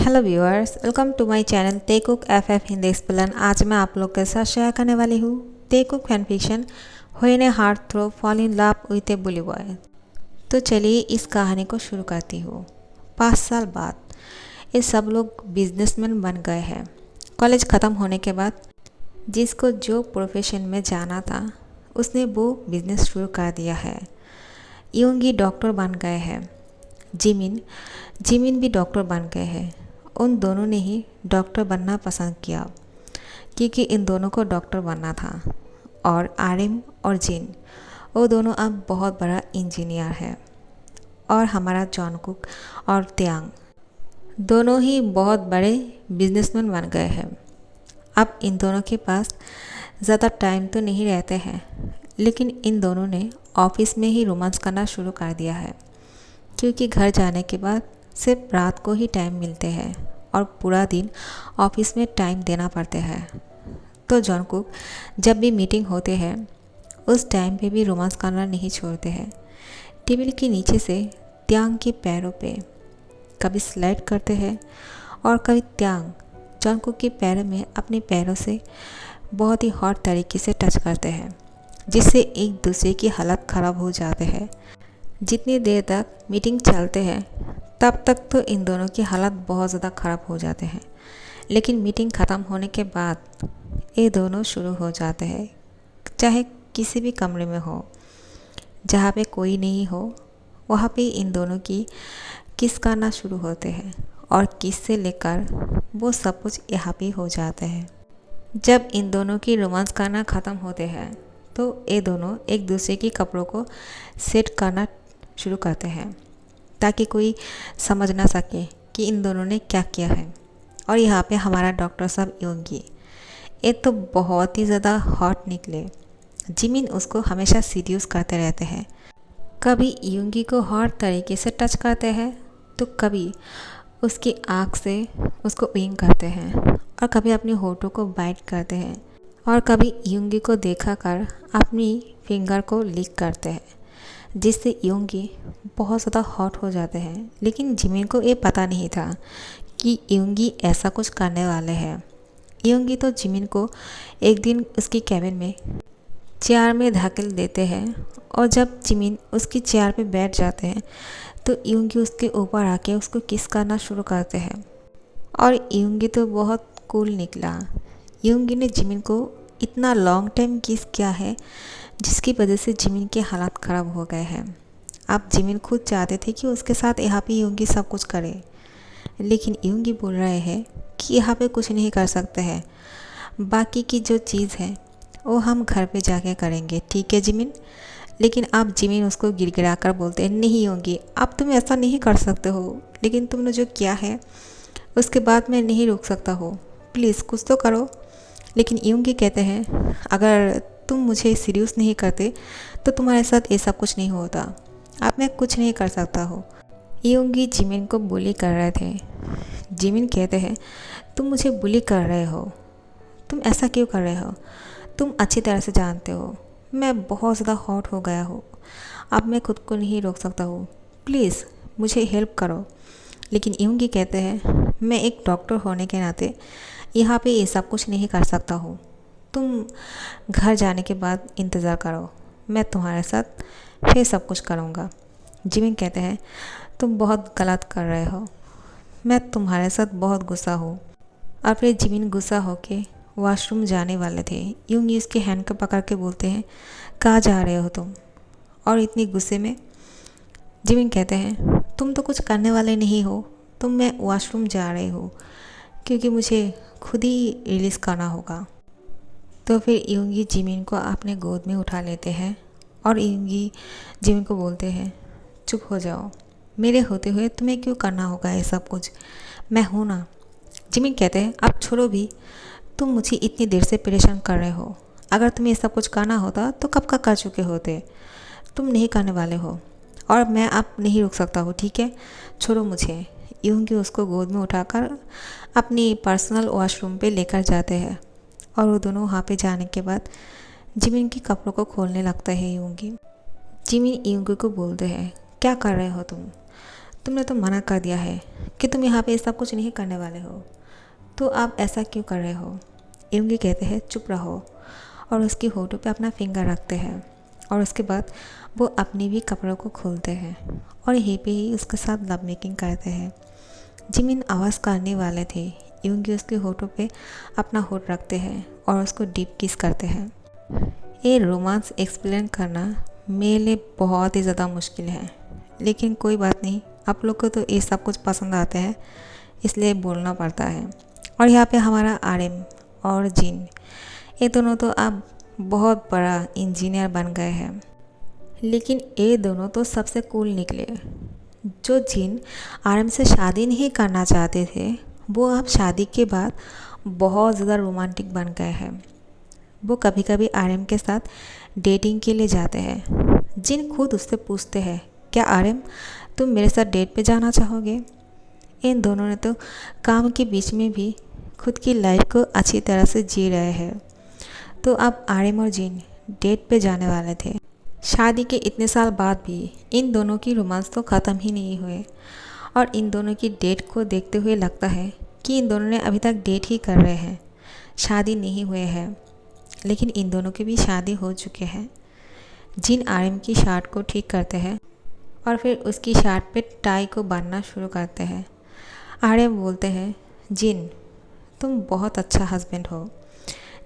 Hello viewers, welcome to my channel तेकुक FF Hindi explain. आज मैं आप लोग के साथ शेयर करने वाली हूँ तेकुक fan fiction when a heartthrob fall in love with a bully boy. तो चलिए इस कहानी को शुरू करती हूँ। 5 साल बाद ये सब लोग बिजनेसमैन बन गए हैं। कॉलेज ख़त्म होने के बाद जिसको जो प्रोफेशन में जाना था उसने वो बिजनेस शुरू कर दिया है। यूंगी डॉक्टर बन गए हैं। जिमिन भी डॉक्टर बन गए हैं। उन दोनों ने ही डॉक्टर बनना पसंद किया क्योंकि इन दोनों को डॉक्टर बनना था। और आरिम और जिन वो दोनों अब बहुत बड़ा इंजीनियर है। और हमारा जॉनकुक और त्यांग दोनों ही बहुत बड़े बिजनेसमैन बन गए हैं। अब इन दोनों के पास ज़्यादा टाइम तो नहीं रहते हैं, लेकिन इन दोनों ने ऑफिस में ही रोमांस करना शुरू कर दिया है क्योंकि घर जाने के बाद सिर्फ रात को ही टाइम मिलते हैं और पूरा दिन ऑफिस में टाइम देना पड़ता है। तो जॉनकुक जब भी मीटिंग होते हैं उस टाइम पे भी रोमांस करना नहीं छोड़ते हैं। टेबल के नीचे से त्यांग के पैरों पे कभी स्लाइड करते हैं और कभी त्यांग जॉनकुक के पैरों में अपने पैरों से बहुत ही हॉट तरीके से टच करते हैं, जिससे एक दूसरे की हालत ख़राब हो जाते हैं। जितनी देर तक मीटिंग चलते हैं तब तक तो इन दोनों की हालत बहुत ज़्यादा ख़राब हो जाते हैं, लेकिन मीटिंग ख़त्म होने के बाद ये दोनों शुरू हो जाते हैं। चाहे किसी भी कमरे में हो, जहाँ पे कोई नहीं हो, वहाँ पे इन दोनों की किस करना शुरू होते हैं और किस से लेकर वो सब कुछ यहाँ पे हो जाते हैं। जब इन दोनों की रोमांस करना ख़त्म होते हैं तो ये दोनों एक दूसरे के कपड़ों को सेट करना शुरू करते हैं ताकि कोई समझ ना सके कि इन दोनों ने क्या किया है। और यहाँ पे हमारा डॉक्टर साहब यूंगी ये तो बहुत ही ज़्यादा हॉट निकले। जिमिन उसको हमेशा सीड्यूस करते रहते हैं। कभी यूंगी को हॉट तरीके से टच करते हैं तो कभी उसकी आँख से उसको विंग करते हैं और कभी अपने होठों को बाइट करते हैं और कभी यूंगी को देखा कर अपनी फिंगर को लिक करते हैं, जिससे यूंगी बहुत ज़्यादा हॉट हो जाते हैं। लेकिन जिमिन को ये पता नहीं था कि यूंगी ऐसा कुछ करने वाले हैं। यूंगी तो जिमिन को एक दिन उसकी कैबिन में चेयर में धकेल देते हैं और जब जिमिन उसकी चेयर पे बैठ जाते हैं तो यूंगी उसके ऊपर आके उसको किस करना शुरू करते हैं। और यूंगी तो बहुत कूल निकला। यूंगी ने जिमिन को इतना लॉन्ग टाइम किस किया है जिसकी वजह से जिमिन के हालात ख़राब हो गए हैं। अब जिमिन खुद चाहते थे कि उसके साथ यहाँ पे यूंगी सब कुछ करे, लेकिन यूंगी बोल रहे हैं कि यहाँ पे कुछ नहीं कर सकते हैं, बाकी की जो चीज़ है वो हम घर पे जाके करेंगे, ठीक है जिमिन। लेकिन अब जिमिन उसको गिड़गिड़ा कर बोलते हैं, नहीं यूंगी अब तुम ऐसा नहीं कर सकते हो, लेकिन तुमने जो किया है उसके बाद मैं नहीं रोक सकता हो, प्लीज़ कुछ तो करो। लेकिन यूंगी कहते हैं, अगर तुम मुझे सीरियस नहीं करते तो तुम्हारे साथ ऐसा कुछ नहीं होता, अब मैं कुछ नहीं कर सकता हो। यूंगी जिमिन को बुली कर रहे थे। जिमिन कहते हैं, तुम मुझे बुली कर रहे हो, तुम ऐसा क्यों कर रहे हो, तुम अच्छी तरह से जानते हो मैं बहुत ज़्यादा हॉट हो गया हूँ, अब मैं खुद को नहीं रोक सकता हूँ, प्लीज़ मुझे हेल्प करो। लेकिन यूंगी कहते हैं, मैं एक डॉक्टर होने के नाते यहाँ पे ये सब कुछ नहीं कर सकता हूँ, तुम घर जाने के बाद इंतज़ार करो, मैं तुम्हारे साथ फिर सब कुछ करूँगा। जिमिन कहते हैं, तुम बहुत गलत कर रहे हो, मैं तुम्हारे साथ बहुत गुस्सा हूँ। और फिर जिमिन गुस्सा होके वॉशरूम जाने वाले थे। यूंगी उसके हैंड को पकड़ के बोलते हैं, कहाँ जा रहे हो तुम। और इतनी गुस्से में जिमिन कहते हैं, तुम तो कुछ करने वाले नहीं हो, तो मैं वॉशरूम जा रही हूँ क्योंकि मुझे खुद ही रिलीज़ करना होगा। तो फिर यूंगी जिमिन को अपने गोद में उठा लेते हैं और यूंगी जिमिन को बोलते हैं, चुप हो जाओ, मेरे होते हुए तुम्हें क्यों करना होगा ये सब कुछ, मैं हूँ ना। जिमिन कहते हैं, अब छोड़ो भी, तुम मुझे इतनी देर से परेशान कर रहे हो, अगर तुम्हें ये सब कुछ करना होता तो कब का कर चुके होते, तुम नहीं करने वाले हो और मैं अब नहीं रुक सकता हूँ, ठीक है, छोड़ो मुझे। यूंगी उसको गोद में उठाकर अपनी पर्सनल वॉशरूम पे लेकर जाते हैं और वो दोनों वहाँ पे जाने के बाद जिमिन के कपड़ों को खोलने लगता है यूंगी। जिमिन यूंगी को बोलते हैं, क्या कर रहे हो तुमने तो मना कर दिया है कि तुम यहाँ पे ये सब कुछ नहीं करने वाले हो, तो आप ऐसा क्यों कर रहे हो। यूंगी कहते हैं चुप रहो, और उसकी होठों पे अपना फिंगर रखते हैं और उसके बाद वो अपनी भी कपड़ों को खोलते हैं और यहीं पे ही उसके साथ लव मेकिंग करते हैं। जिमिन आवाज़ करने वाले थे, यूंगी उसके होठों पे अपना होठ रखते हैं और उसको डीप किस करते हैं। ये रोमांस एक्सप्लेन करना मेरे लिए बहुत ही ज़्यादा मुश्किल है, लेकिन कोई बात नहीं, आप लोग को तो ये सब कुछ पसंद आता है इसलिए बोलना पड़ता है। और यहाँ पे हमारा आरएम और जिन, ये दोनों तो अब बहुत बड़ा इंजीनियर बन गए हैं, लेकिन ये दोनों तो सबसे कूल निकले। जो जिन आरएम से शादी नहीं करना चाहते थे, वो अब शादी के बाद बहुत ज़्यादा रोमांटिक बन गए हैं। वो कभी कभी आरएम के साथ डेटिंग के लिए जाते हैं। जिन खुद उससे पूछते हैं, क्या आरएम तुम मेरे साथ डेट पे जाना चाहोगे। इन दोनों ने तो काम के बीच में भी खुद की लाइफ को अच्छी तरह से जी रहे हैं। तो अब आरएम और जिन डेट पे जाने वाले थे। शादी के इतने साल बाद भी इन दोनों की रोमांस तो ख़त्म ही नहीं हुए, और इन दोनों की डेट को देखते हुए लगता है कि इन दोनों ने अभी तक डेट ही कर रहे हैं, शादी नहीं हुए हैं। लेकिन इन दोनों की भी शादी हो चुके हैं। जिन आरएम की शर्ट को ठीक करते हैं और फिर उसकी शर्ट पे टाई को बांधना शुरू करते हैं। आरएम बोलते हैं, जिन तुम बहुत अच्छा हस्बैंड हो।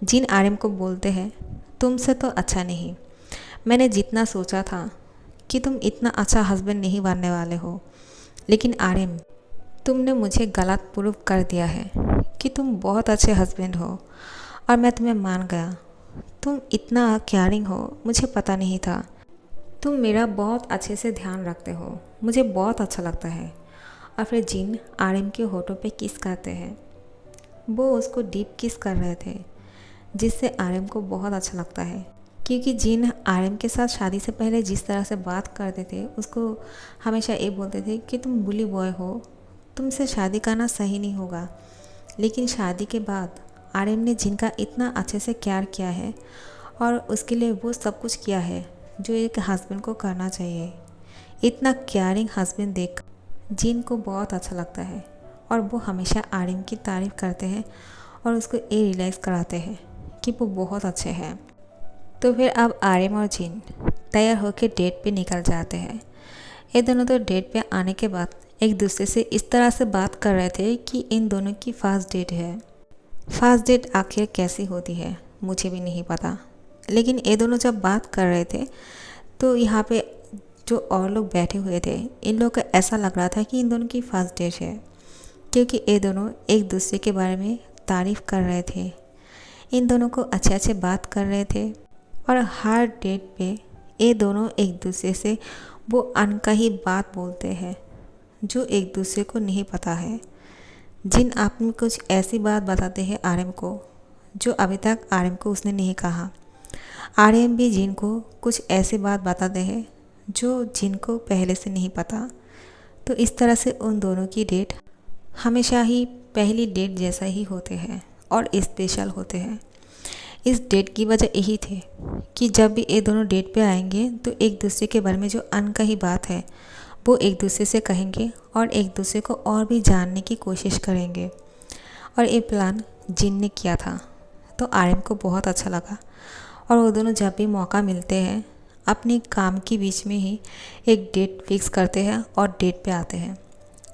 जिन आरएम को बोलते हैं, तुमसे तो अच्छा नहीं, मैंने जितना सोचा था कि तुम इतना अच्छा हस्बैंड नहीं बनने वाले हो, लेकिन आरएम तुमने मुझे गलत प्रूव कर दिया है कि तुम बहुत अच्छे हस्बैंड हो, और मैं तुम्हें मान गया। तुम इतना केयरिंग हो, मुझे पता नहीं था। तुम मेरा बहुत अच्छे से ध्यान रखते हो, मुझे बहुत अच्छा लगता है। और फिर जिन आरएम के होठों पे किस करते हैं। वो उसको डीप किस कर रहे थे, जिससे आरएम को बहुत अच्छा लगता है, क्योंकि जिन आरएम के साथ शादी से पहले जिस तरह से बात करते थे, उसको हमेशा ये बोलते थे कि तुम बुली बॉय हो, तुमसे शादी करना सही नहीं होगा। लेकिन शादी के बाद आरएम ने जिनका इतना अच्छे से केयर किया है, और उसके लिए वो सब कुछ किया है जो एक हस्बैंड को करना चाहिए। इतना केयरिंग हस्बैंड देख जिन को बहुत अच्छा लगता है, और वो हमेशा आरएम की तारीफ़ करते हैं और उसको ये रियलाइज़ कराते हैं कि वो बहुत अच्छे हैं। तो फिर अब आरएम और जिन तैयार होकर डेट पे निकल जाते हैं। ये दोनों तो डेट पे आने के बाद एक दूसरे से इस तरह से बात कर रहे थे कि इन दोनों की फर्स्ट डेट है। फर्स्ट डेट आखिर कैसी होती है मुझे भी नहीं पता, लेकिन ये दोनों जब बात कर रहे थे तो यहाँ पे जो और लोग बैठे हुए थे, इन लोगों को ऐसा लग रहा था कि इन दोनों की फर्स्ट डेट है, क्योंकि ये दोनों एक दूसरे के बारे में तारीफ़ कर रहे थे, इन दोनों को अच्छे अच्छे बात कर रहे थे। और हर डेट पे ये दोनों एक दूसरे से वो अनकही बात बोलते हैं जो एक दूसरे को नहीं पता है। जिन आप में कुछ ऐसी बात बताते हैं आरएम को जो अभी तक आरएम को उसने नहीं कहा। आरएम भी जिन को कुछ ऐसी बात बताते हैं जो जिन को पहले से नहीं पता। तो इस तरह से उन दोनों की डेट हमेशा ही पहली डेट जैसा ही होते हैं और स्पेशल होते हैं। इस डेट की वजह यही थी कि जब भी ये दोनों डेट पे आएंगे तो एक दूसरे के बारे में जो अनकही बात है वो एक दूसरे से कहेंगे और एक दूसरे को और भी जानने की कोशिश करेंगे। और ये प्लान जिन ने किया था तो आरएम को बहुत अच्छा लगा, और वो दोनों जब भी मौका मिलते हैं अपने काम के बीच में ही एक डेट फिक्स करते हैं और डेट पे आते हैं।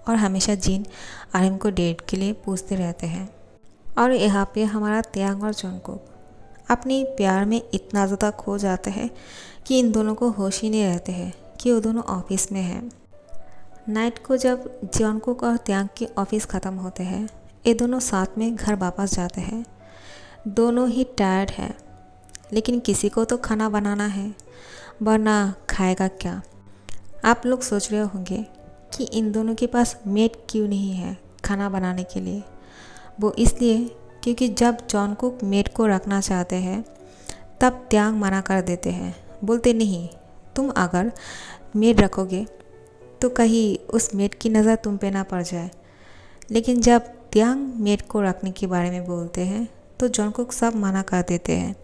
और हमेशा जिन आरएम को डेट के लिए पूछते रहते हैं। और यहाँ पे हमारा त्यांग और जंगकुक अपने प्यार में इतना ज़्यादा खो जाते हैं कि इन दोनों को होश ही नहीं रहते हैं कि वो दोनों ऑफिस में हैं। नाइट को जब जंगकुक और त्यांग के ऑफिस ख़त्म होते हैं, ये दोनों साथ में घर वापस जाते हैं। दोनों ही टायर्ड हैं, लेकिन किसी को तो खाना बनाना है, वरना खाएगा क्या। आप लोग सोच रहे होंगे कि इन दोनों के पास मेड क्यों नहीं है खाना बनाने के लिए। वो इसलिए क्योंकि जब जंगकुक मेड को रखना चाहते हैं तब त्यांग मना कर देते हैं, बोलते नहीं, तुम अगर मेड रखोगे तो कहीं उस मेड की नज़र तुम पे ना पड़ जाए। लेकिन जब त्यांग मेड को रखने के बारे में बोलते हैं तो जंगकुक सब मना कर देते हैं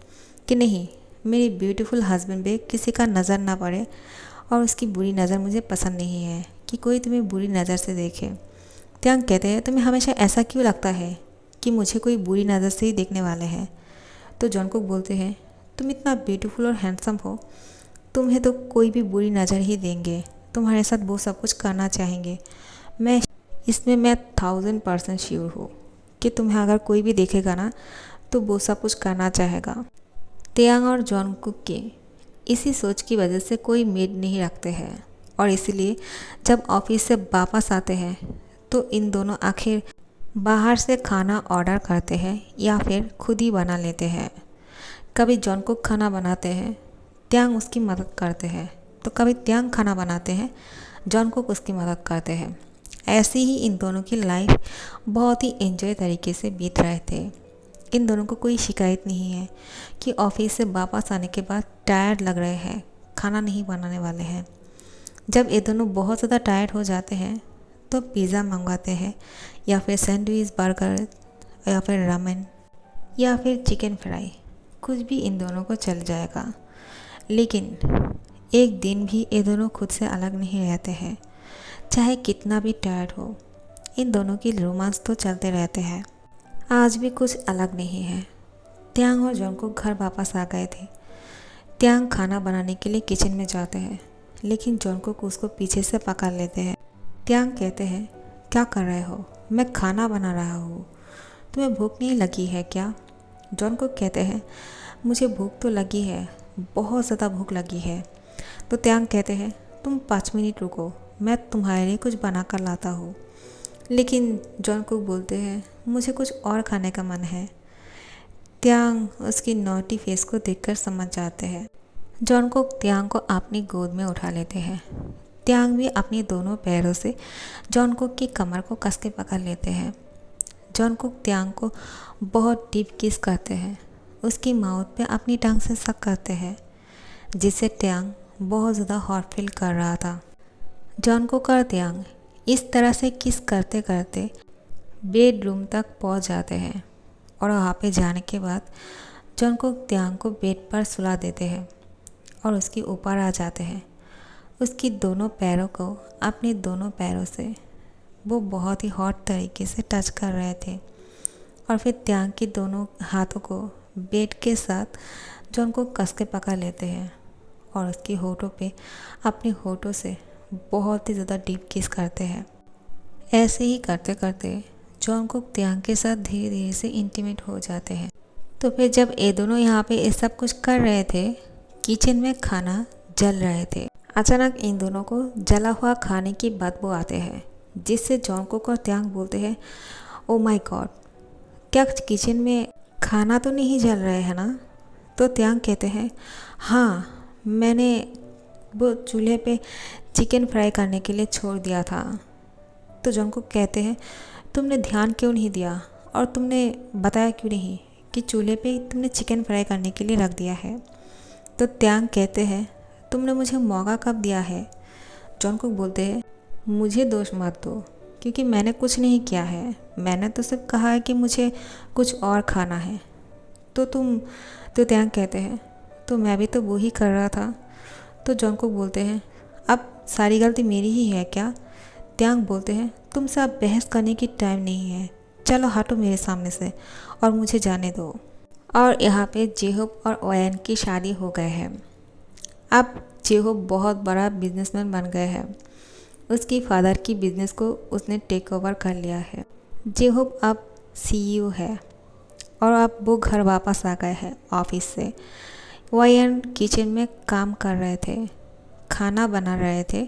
कि नहीं, मेरी ब्यूटीफुल हस्बैंड पे किसी का नज़र ना पड़े, और उसकी बुरी नज़र मुझे पसंद नहीं है कि कोई तुम्हें बुरी नज़र से देखे। त्यांग कहते हैं तुम्हें हमेशा ऐसा क्यों लगता है कि मुझे कोई बुरी नज़र से ही देखने वाले हैं। तो जॉनकुक बोलते हैं तुम इतना ब्यूटीफुल और हैंडसम हो, तुम्हें तो कोई भी बुरी नज़र ही देंगे, तुम्हारे साथ वो सब कुछ करना चाहेंगे। मैं 1000% श्योर हूँ कि तुम्हें अगर कोई भी देखेगा ना तो वो सब कुछ करना चाहेगा। त्यांग और जॉनकुक के इसी सोच की वजह से कोई मेड नहीं रखते हैं और इसलिए जब ऑफिस से वापस आते हैं तो इन दोनों आखिर बाहर से खाना ऑर्डर करते हैं या फिर खुद ही बना लेते हैं। कभी जॉनकुक खाना बनाते हैं, त्यांग उसकी मदद करते हैं, तो कभी त्यांग खाना बनाते हैं, जॉनकुक उसकी मदद करते हैं। ऐसे ही इन दोनों की लाइफ बहुत ही एंजॉय तरीके से बीत रहे थे। इन दोनों को कोई शिकायत नहीं है कि ऑफिस से वापस आने के बाद टायर्ड लग रहे हैं, खाना नहीं बनाने वाले हैं। जब ये दोनों बहुत ज़्यादा टायर्ड हो जाते हैं तो पिज़्ज़ा मंगवाते हैं या फिर सैंडविच, बर्गर या फिर रामेन या फिर चिकन फ्राई, कुछ भी इन दोनों को चल जाएगा। लेकिन एक दिन भी ये दोनों खुद से अलग नहीं रहते हैं, चाहे कितना भी टायर्ड हो। इन दोनों की रोमांस तो चलते रहते हैं। आज भी कुछ अलग नहीं है। त्यांग और जॉनकुक घर वापस आ गए थे। त्यांग खाना बनाने के लिए किचन में जाते हैं, लेकिन जॉनकुक उसको पीछे से पकड़ लेते हैं। त्यांग कहते हैं क्या कर रहे हो, मैं खाना बना रहा हूँ, तुम्हें भूख नहीं लगी है क्या। जॉनकुक कहते हैं मुझे भूख तो लगी है, बहुत ज़्यादा भूख लगी है। तो त्यांग कहते हैं तुम 5 मिनट रुको, मैं तुम्हारे लिए कुछ बना कर लाता हूँ। लेकिन जॉनकुक बोलते हैं मुझे कुछ और खाने का मन है। त्यांग उसकी नॉटी फेस को देखकर समझ जाते हैं। जॉनकुक त्यांग को अपनी गोद में उठा लेते हैं। त्यांग भी अपनी दोनों पैरों से जॉनकुक की कमर को कस के पकड़ लेते हैं। जॉनकुक त्यांग को बहुत डीप किस करते हैं, उसकी माउथ पे अपनी टंग से सक करते हैं, जिससे त्यांग बहुत ज़्यादा हॉट फील कर रहा था। जॉनकुक और त्यांग इस तरह से किस करते करते बेडरूम तक पहुंच जाते हैं और वहाँ पे जाने के बाद जॉनकुक त्यांग को बेड पर सुला देते हैं और उसके ऊपर आ जाते हैं। उसकी दोनों पैरों को अपने दोनों पैरों से वो बहुत ही हॉट तरीके से टच कर रहे थे और फिर त्यांग की दोनों हाथों को बेड के साथ जॉनकुक कस के पकड़ लेते हैं और उसकी होठों पे अपने होठों से बहुत ही ज़्यादा डीप किस करते हैं। ऐसे ही करते करते जॉनकुक त्यांग के साथ धीरे धीरे से इंटीमेट हो जाते हैं। तो फिर जब ये दोनों यहाँ पे ये सब कुछ कर रहे थे, किचन में खाना जल रहे थे। अचानक इन दोनों को जला हुआ खाने की बदबू आते हैं, जिससे जॉनकुक और त्यांग बोलते हैं ओ माय गॉड, क्या किचन में खाना तो नहीं जल रहा है ना। तो त्यांग कहते हैं हाँ, मैंने वो चूल्हे पे चिकन फ्राई करने के लिए छोड़ दिया था। तो जॉनकुक कहते हैं तुमने ध्यान क्यों नहीं दिया और तुमने बताया क्यों नहीं कि चूल्हे पे तुमने चिकन फ्राई करने के लिए रख दिया है। तो त्यांग कहते हैं तुमने मुझे मौका कब दिया है। जॉनकुक बोलते हैं मुझे दोष मत दो, क्योंकि मैंने कुछ नहीं किया है, मैंने तो सिर्फ कहा है कि मुझे कुछ और खाना है। तो त्यांग कहते हैं तो मैं भी तो वो ही कर रहा था। तो जॉनकुक बोलते हैं अब सारी गलती मेरी ही है क्या। त्यांग बोलते हैं तुमसे अब बहस करने की टाइम नहीं है, चलो हटो मेरे सामने से और मुझे जाने दो। और यहाँ पे जेहोब और ओयन की शादी हो गए हैं। अब जेहोब बहुत बड़ा बिजनेसमैन बन गए हैं, उसकी फादर की बिजनेस को उसने टेक ओवर कर लिया है। जेहोब अब CEO है और अब वो घर वापस आ गए हैं ऑफिस से। ओयन किचन में काम कर रहे थे, खाना बना रहे थे।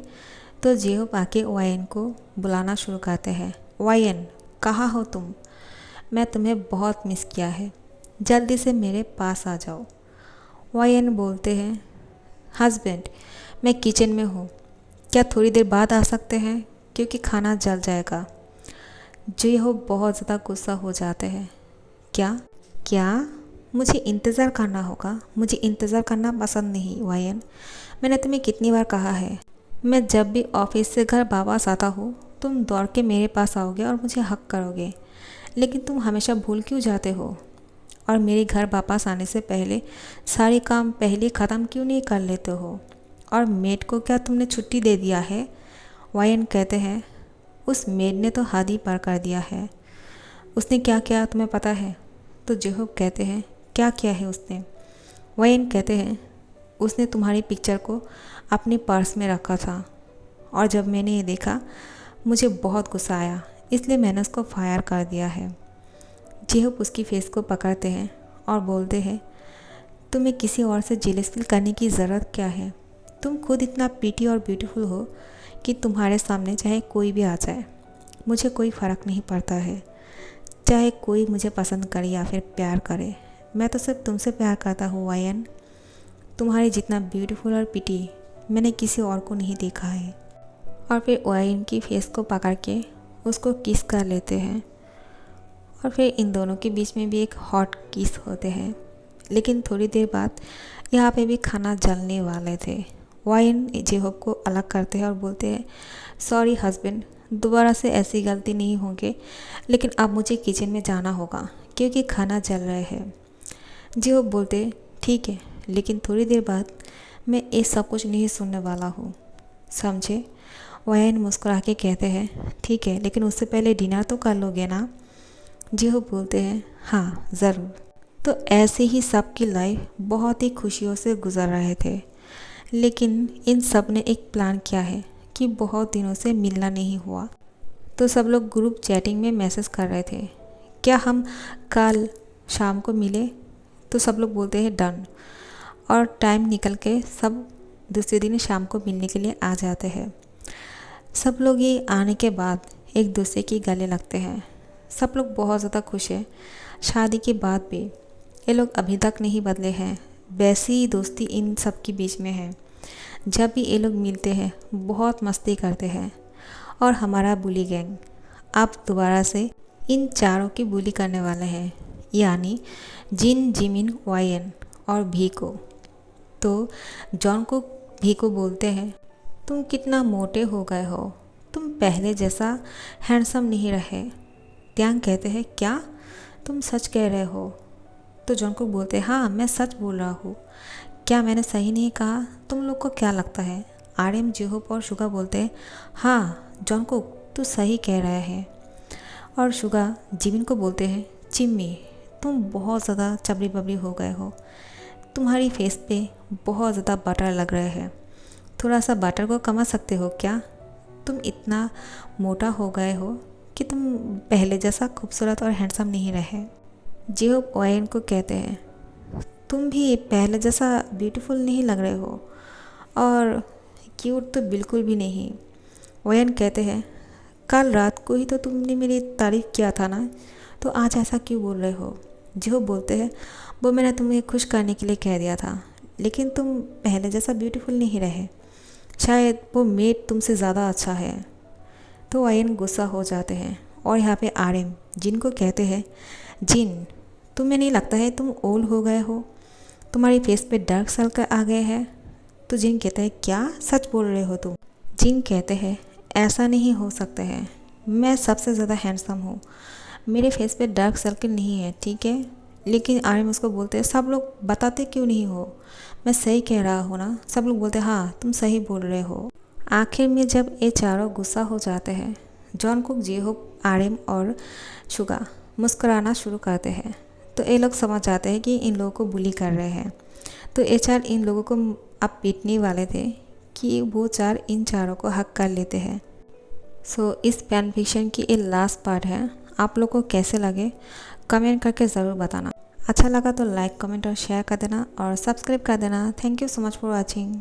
तो जेहोब आके ओयन को बुलाना शुरू करते हैं, ओयन कहाँ हो तुम, मैं तुम्हें बहुत मिस किया है, जल्दी से मेरे पास आ जाओ। ओयन बोलते हैं हस्बैंड मैं किचन में हूँ, क्या थोड़ी देर बाद आ सकते हैं क्योंकि खाना जल जाएगा। जेहोब बहुत ज़्यादा गुस्सा हो जाते हैं, क्या मुझे इंतज़ार करना होगा, मुझे इंतज़ार करना पसंद नहीं। ओयन मैंने तुम्हें कितनी बार कहा है, मैं जब भी ऑफिस से घर वापस आता हूँ तुम दौड़ के मेरे पास आओगे और मुझे हक करोगे, लेकिन तुम हमेशा भूल क्यों जाते हो और मेरे घर वापस आने से पहले सारे काम पहले ख़त्म क्यों नहीं कर लेते हो। और मेड को क्या तुमने छुट्टी दे दिया है। वायन कहते हैं, उस मेड ने तो हद ही पार कर दिया है। उसने क्या किया तुम्हें पता है? तो जेहोब कहते हैं, क्या किया है उसने? वायन कहते हैं, उसने तुम्हारी पिक्चर को अपने पर्स में रखा था और जब मैंने ये देखा मुझे बहुत गुस्सा आया, इसलिए मैंने उसको फायर कर दिया है। जेहोब उसकी फेस को पकड़ते हैं और बोलते हैं, तुम्हें किसी और से जेलस फील करने की ज़रूरत क्या है? तुम खुद इतना प्रीटी और ब्यूटीफुल हो कि तुम्हारे सामने चाहे कोई भी आ जाए मुझे कोई फ़र्क नहीं पड़ता है। चाहे कोई मुझे पसंद करे या फिर प्यार करे, मैं तो सिर्फ तुमसे प्यार करता हूँ वायन। तुम्हारी जितना ब्यूटीफुल और प्रीटी मैंने किसी और को नहीं देखा है। और फिर वायन की फेस को पकड़ के उसको किस कर लेते हैं और फिर इन दोनों के बीच में भी एक हॉट किस होते हैं। लेकिन थोड़ी देर बाद यहाँ पे भी खाना जलने वाले थे। वायन जेहोब को अलग करते हैं और बोलते हैं, सॉरी हस्बैंड, दोबारा से ऐसी गलती नहीं होगी, लेकिन अब मुझे किचन में जाना होगा क्योंकि खाना जल रहा है। जेहोब बोलते, ठीक है, लेकिन थोड़ी देर बाद मैं ये सब कुछ नहीं सुनने वाला हूँ, समझे? वायन मुस्कुरा के कहते हैं, ठीक है, लेकिन उससे पहले डिनर तो कर लोगे ना? जेहोब बोलते हैं, हाँ ज़रूर। तो ऐसे ही सब की लाइफ बहुत ही खुशियों से गुजर रहे थे। लेकिन इन सब ने एक प्लान किया है कि बहुत दिनों से मिलना नहीं हुआ, तो सब लोग ग्रुप चैटिंग में मैसेज कर रहे थे, क्या हम कल शाम को मिले? तो सब लोग बोलते हैं डन, और टाइम निकल के सब दूसरे दिन शाम को मिलने के लिए आ जाते हैं। सब लोग ये आने के बाद एक दूसरे की गले लगते हैं। सब लोग बहुत ज़्यादा खुश हैं। शादी के बाद भी ये लोग अभी तक नहीं बदले हैं, वैसी दोस्ती इन सब के बीच में है। जब भी ये लोग मिलते हैं बहुत मस्ती करते हैं। और हमारा बुली गैंग अब दोबारा से इन चारों की बुली करने वाले हैं, यानी जिन, जिमिन, वायन और भी को। तो जॉन को भी को बोलते हैं, तुम कितना मोटे हो गए हो, तुम पहले जैसा हैंडसम नहीं रहे। त्यांग कहते हैं, क्या तुम सच कह रहे हो? तो जॉन को बोलते हैं, हाँ मैं सच बोल रहा हूँ, क्या मैंने सही नहीं कहा? तुम लोग को क्या लगता है? आरएम, जेहोब और शुगा बोलते हैं, हाँ जॉन को तू सही कह रहा है। और शुगा जिमिन को बोलते हैं, चिम्मी तुम बहुत ज़्यादा चबरी बबरी हो गए हो, तुम्हारी फेस पे बहुत ज़्यादा बटर लग रहे हैं, थोड़ा सा बटर को कमा सकते हो क्या? तुम इतना मोटा हो गए हो कि तुम पहले जैसा खूबसूरत और हैंडसम नहीं रहे। जेहोब वायन को कहते हैं, तुम भी पहले जैसा ब्यूटीफुल नहीं लग रहे हो और क्यूट तो बिल्कुल भी नहीं। वायन कहते हैं, कल रात को ही तो तुमने मेरी तारीफ़ किया था ना, तो आज ऐसा क्यों बोल रहे हो? जेहोब बोलते हैं, वो मैंने तुम्हें खुश करने के लिए कह दिया था, लेकिन तुम पहले जैसा ब्यूटीफुल नहीं रहे, शायद वो मेड तुमसे ज़्यादा अच्छा है। तो वायन गुस्सा हो जाते हैं और यहाँ पे आरएम जिन को कहते हैं, जिन तुम्हें नहीं लगता है तुम ओल्ड हो गए हो, तुम्हारी फेस पे डार्क सर्कल आ गए हैं? तो जिन कहते हैं, क्या सच बोल रहे हो तुम? जिन कहते हैं, ऐसा नहीं हो सकता है, मैं सबसे ज़्यादा हैंडसम हूँ, मेरे फेस पे डार्क सर्कल नहीं है, ठीक है? लेकिन आरएम उसको बोलते हैं, सब लोग बताते क्यों नहीं हो? मैं सही कह रहा हूँ ना? सब लोग बोलते हैं, हाँ तुम सही बोल रहे हो। आखिर में जब ये चारों गुस्सा हो जाते हैं, जॉन कुक, जेहोब, आरएम और शुगा मुस्कुराना शुरू करते हैं। तो ये लोग समझ जाते हैं कि इन लोगों को बुली कर रहे हैं। तो ये चार इन लोगों को अब पीटने वाले थे कि वो चार इन चारों को हक कर लेते हैं। इस फैन फिक्शन की ये लास्ट पार्ट है। आप लोग को कैसे लगे कमेंट करके ज़रूर बताना। अच्छा लगा तो लाइक, कमेंट और शेयर कर देना और सब्सक्राइब कर देना। Thank you so much for watching.